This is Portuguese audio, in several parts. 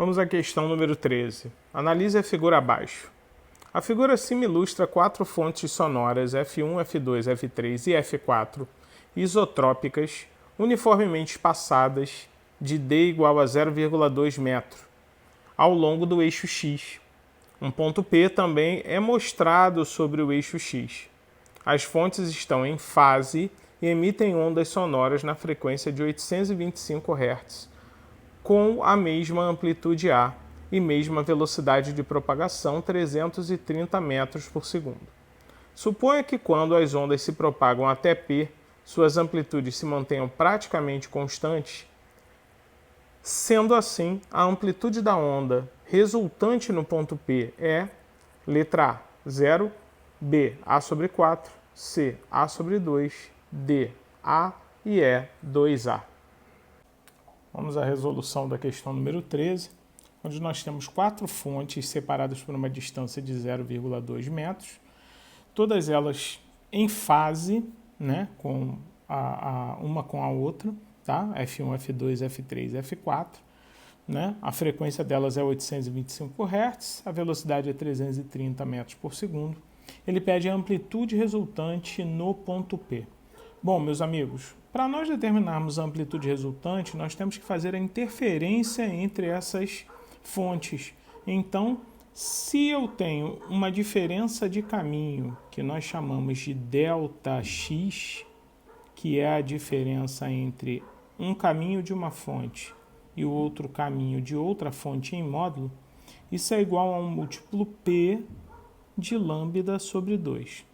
Vamos à questão número 13. Analise a figura abaixo. A figura acima ilustra 4 fontes sonoras F1, F2, F3 e F4 isotrópicas uniformemente espaçadas de D igual a 0,2 metro ao longo do eixo X. Um ponto P também é mostrado sobre o eixo X. As fontes estão em fase e emitem ondas sonoras na frequência de 825 Hz, com a mesma amplitude A e mesma velocidade de propagação, 330 metros por segundo. Suponha que quando as ondas se propagam até P, suas amplitudes se mantenham praticamente constantes. Sendo assim, a amplitude da onda resultante no ponto P é letra A, 0, B, A sobre 4, C, A sobre 2, D, A e E, 2A. Vamos à resolução da questão número 13, onde nós temos 4 fontes separadas por uma distância de 0,2 metros, todas elas em fase, né, com uma com a outra, tá? F1, F2, F3, F4. Né? A frequência delas é 825 Hz, a velocidade é 330 metros por segundo. Ele pede a amplitude resultante no ponto P. Bom, meus amigos, para nós determinarmos a amplitude resultante, nós temos que fazer a interferência entre essas fontes. Então, se eu tenho uma diferença de caminho, que nós chamamos de ΔX, que é a diferença entre um caminho de uma fonte e o outro caminho de outra fonte em módulo, isso é igual a um múltiplo P de lambda sobre 2.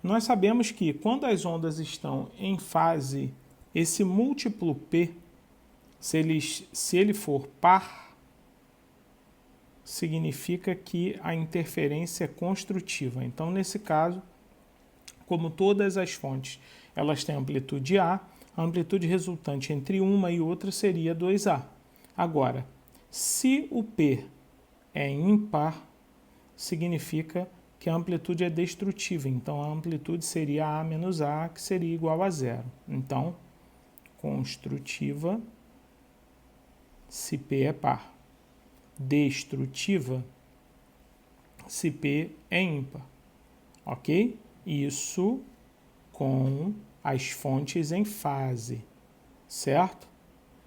Nós sabemos que quando as ondas estão em fase, esse múltiplo P, se ele for par, significa que a interferência é construtiva. Então, nesse caso, como todas as fontes elas têm amplitude A amplitude resultante entre uma e outra seria 2A. Agora, se o P é ímpar, significa que a amplitude é destrutiva. Então, a amplitude seria A menos A, que seria igual a zero. Então, construtiva se P é par. Destrutiva se P é ímpar. Ok? Isso com as fontes em fase, certo?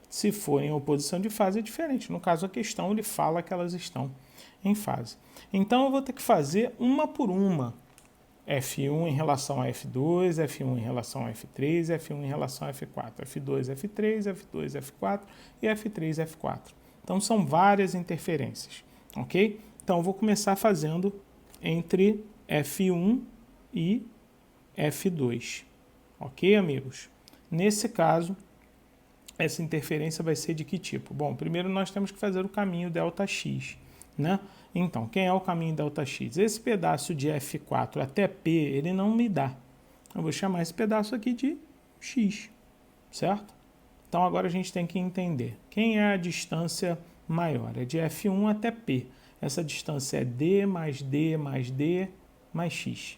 Se forem em oposição de fase é diferente. No caso, a questão ele fala que elas estão em fase. Então, eu vou ter que fazer uma por uma. F1 em relação a F2, F1 em relação a F3, F1 em relação a F4, F2, F3, F2, F4 e F3, F4. Então, são várias interferências, ok? Então, eu vou começar fazendo entre F1 e F2, ok, amigos? Nesse caso, essa interferência vai ser de que tipo? Bom, primeiro nós temos que fazer o caminho ΔX, né? Então, quem é o caminho ΔX? Esse pedaço de F4 até P, ele não me dá. Eu vou chamar esse pedaço aqui de X, certo? Então, agora a gente tem que entender. Quem é a distância maior? É de F1 até P. Essa distância é D mais D mais D mais X,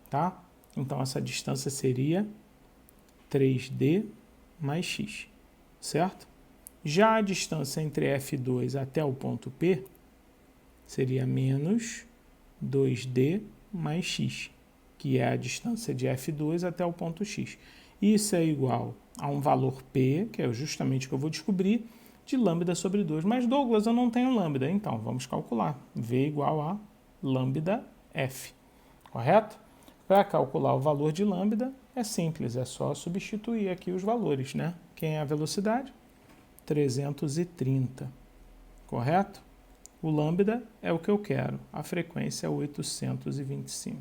tá? Então, essa distância seria 3D mais X, certo? Já a distância entre F2 até o ponto P seria menos 2D mais X, que é a distância de F2 até o ponto X. Isso é igual a um valor P, que é justamente o que eu vou descobrir, de lambda sobre 2. Mas, Douglas, eu não tenho lambda, então vamos calcular. V igual a lambda F, correto? Para calcular o valor de lambda, é simples, é só substituir aqui os valores, né? Quem é a velocidade? 330, correto? O lambda é o que eu quero, a frequência é 825.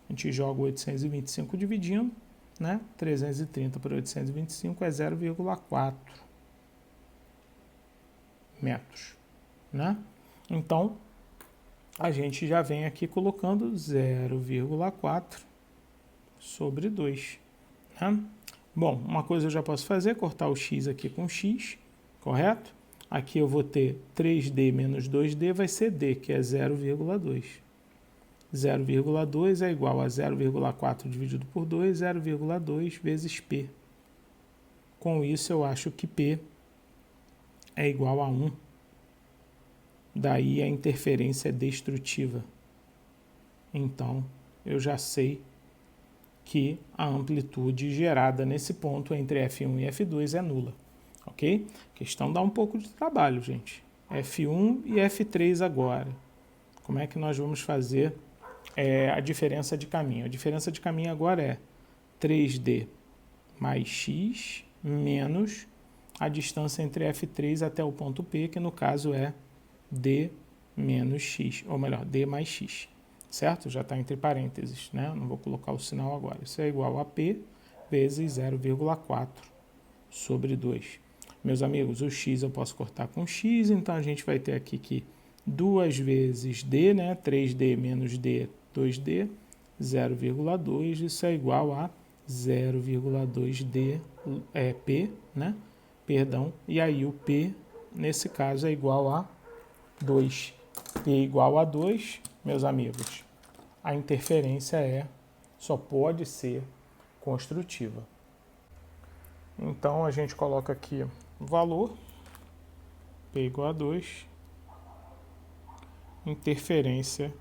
A gente joga 825 dividindo, né? 330 por 825 é 0,4 metros, né? Então, a gente já vem aqui colocando 0,4 sobre 2. Né? Bom, uma coisa eu já posso fazer, cortar o x aqui com x, correto? Aqui eu vou ter 3D menos 2D, vai ser D, que é 0,2. 0,2 é igual a 0,4 dividido por 2, 0,2 vezes P. Com isso, eu acho que P é igual a 1. Daí a interferência é destrutiva. Então, eu já sei que a amplitude gerada nesse ponto entre F1 e F2 é nula. Ok? A questão dá um pouco de trabalho, gente. F1 e F3 agora. Como é que nós vamos fazer a diferença de caminho? A diferença de caminho agora é 3D mais x menos a distância entre F3 até o ponto P, que no caso é D menos x, ou melhor, D mais x, certo? Já está entre parênteses, né? Não vou colocar o sinal agora. Isso é igual a P vezes 0,4 sobre 2. Meus amigos, o x eu posso cortar com x, então a gente vai ter aqui que 2 vezes D, né? 3D menos D, 2D, 0,2, isso é igual a 0,2D P, né? Perdão, e aí o P, nesse caso, é igual a 2. P igual a 2, meus amigos, a interferência só pode ser construtiva. Então, a gente coloca aqui o valor, P igual a 2, interferência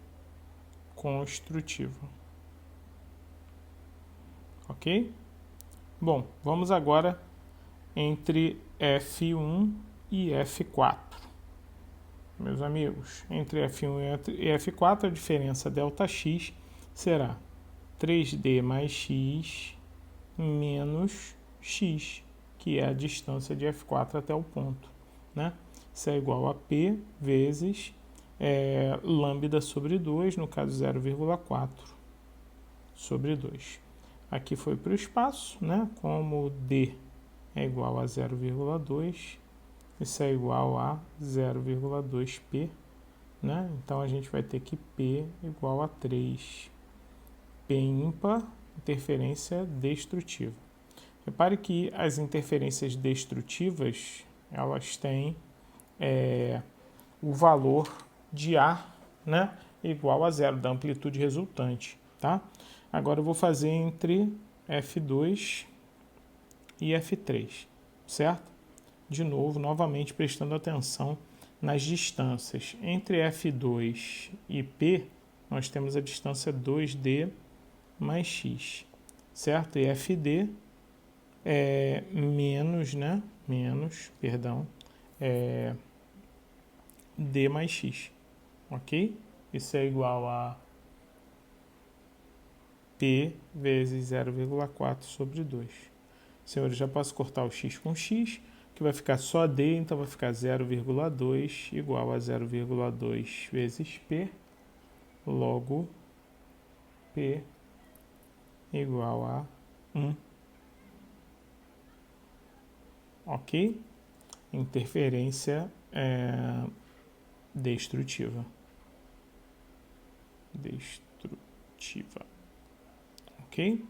construtiva. Ok? Bom, vamos agora entre F1 e F4. Meus amigos, entre F1 e F4, a diferença ΔX será 3D mais x menos x, que é a distância de F4 até o ponto, né? Isso é igual a P vezes lambda sobre 2, no caso 0,4 sobre 2. Aqui foi para o espaço, né? Como D é igual a 0,2, isso é igual a 0,2P, né? Então a gente vai ter que P igual a 3. P ímpar, interferência destrutiva. Repare que as interferências destrutivas, elas têm o valor de A, né, igual a zero, da amplitude resultante, tá? Agora eu vou fazer entre F2 e F3, certo? De novo, novamente prestando atenção nas distâncias. Entre F2 e P, nós temos a distância 2D mais x, certo? E FD é menos, né? D mais x, ok? Isso é igual a P vezes 0,4 sobre 2. Senhores, já posso cortar o x com x, que vai ficar só D, então vai ficar 0,2 igual a 0,2 vezes P, logo P igual a 1. Ok? Interferência destrutiva. Ok?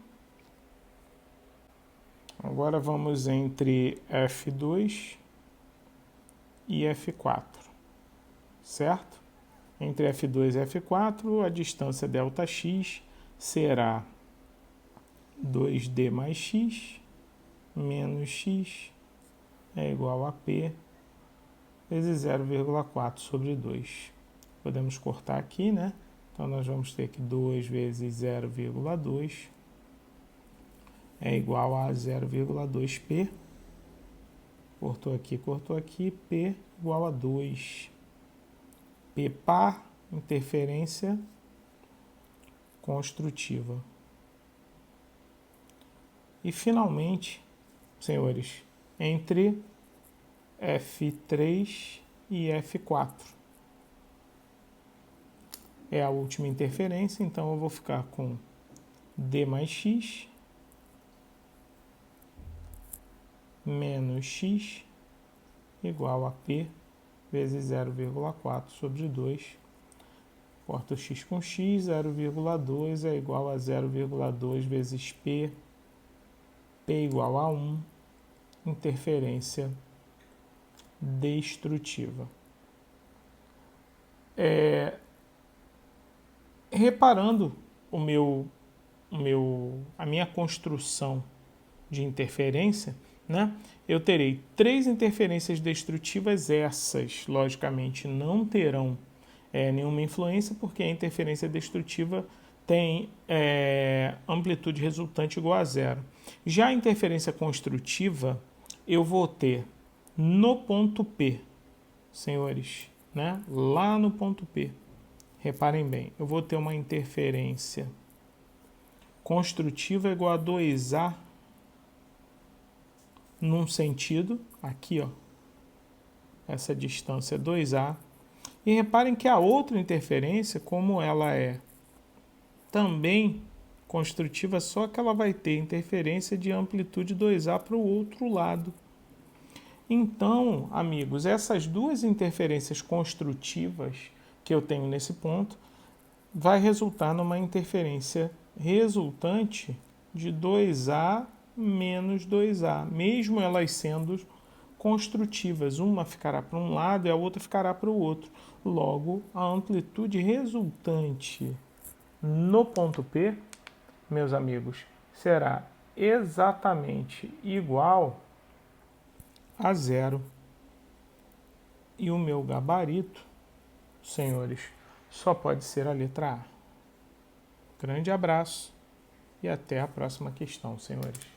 Agora vamos entre F2 e F4, certo? Entre F2 e F4, a distância ΔX será 2D mais x menos x é igual a P vezes 0,4 sobre 2. Podemos cortar aqui, né? Então, nós vamos ter que 2 vezes 0,2 é igual a 0,2P. Cortou aqui, P igual a 2. P par, interferência construtiva. E, finalmente, senhores, entre F3 e F4. É a última interferência, então eu vou ficar com D mais x menos x igual a P vezes 0,4 sobre 2. Corto x com x, 0,2 é igual a 0,2 vezes P, P igual a 1, interferência destrutiva. Reparando a minha construção de interferência, né? eu terei 3 interferências destrutivas. Essas, logicamente, não terão nenhuma influência, porque a interferência destrutiva tem amplitude resultante igual a zero. Já a interferência construtiva, eu vou ter no ponto P, senhores, né? Lá no ponto P. Reparem bem, eu vou ter uma interferência construtiva igual a 2A num sentido, aqui, ó, essa distância é 2A. E reparem que a outra interferência, como ela é também construtiva, só que ela vai ter interferência de amplitude 2A para o outro lado. Então, amigos, essas duas interferências construtivas que eu tenho nesse ponto vai resultar numa interferência resultante de 2A menos 2A, mesmo elas sendo construtivas. Uma ficará para um lado e a outra ficará para o outro. Logo, a amplitude resultante no ponto P, meus amigos, será exatamente igual a zero. E o meu gabarito, senhores, só pode ser a letra A. Grande abraço e até a próxima questão, senhores.